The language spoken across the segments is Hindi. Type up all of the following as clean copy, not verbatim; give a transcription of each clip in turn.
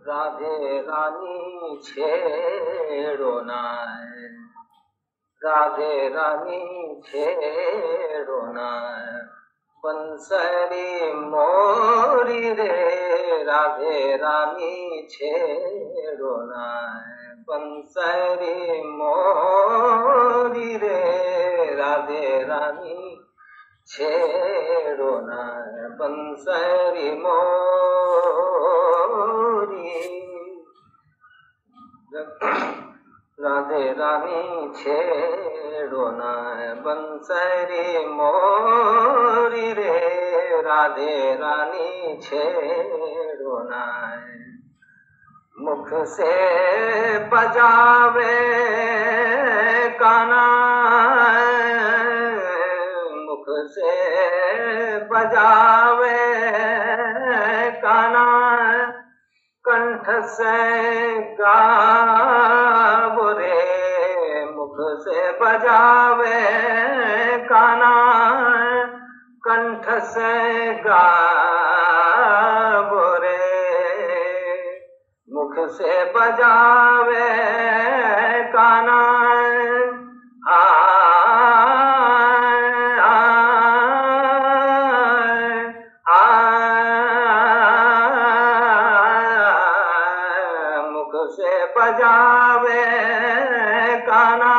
राधे रानी छेड़ो ना, राधे रानी छेड़ो ना, बंसरी मोरी रे राधे रानी छेड़ो ना, बंसरी मोरी रे राधे रानी छेड़ो ना, बंसरी मोरी राधे रानी छेड़ो ना, बंसरी मोरी रे राधे रानी छेड़ो ना, मुख से बजावे काना, मुख से बजावे काना, कंठ से गावो रे, मुख से बजावे काना, कंठ से गावो रे, मुख से बजावे काना, बजावे काना,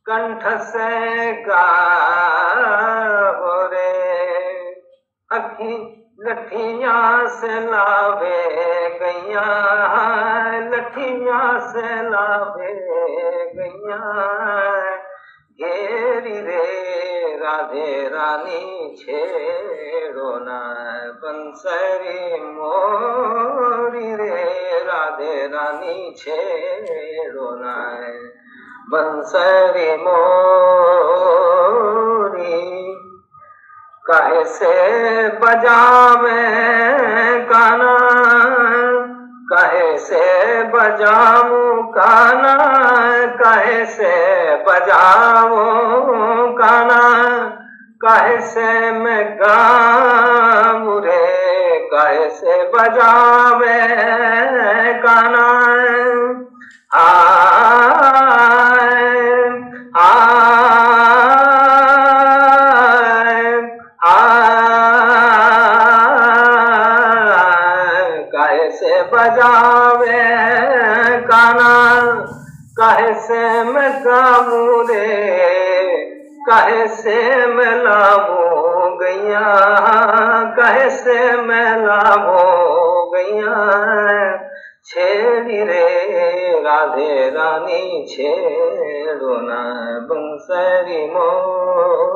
कंठ से गावो रे, अखी लठियां से लावे गैया, लठियां से लावे गैया, घेरी रे राधे रानी छेड़ो ना, बंसरी मोरी रे राधे रानी छेड़ो ना, बंसरी मोरी काहे से बजावे काना, काहे से बजाऊं काना, काहे से बजाऊं काना, काहे से मैं गाऊं रे, काहे से बजावे काना, काहे से बजावे काना, काहे से मैं गाऊं रे, काहे से मैं लाऊं गैया, काहे से मैं लाऊं गैया, छेड़ी रे राधे रानी छेड़ो ना, बंसरी मोरी।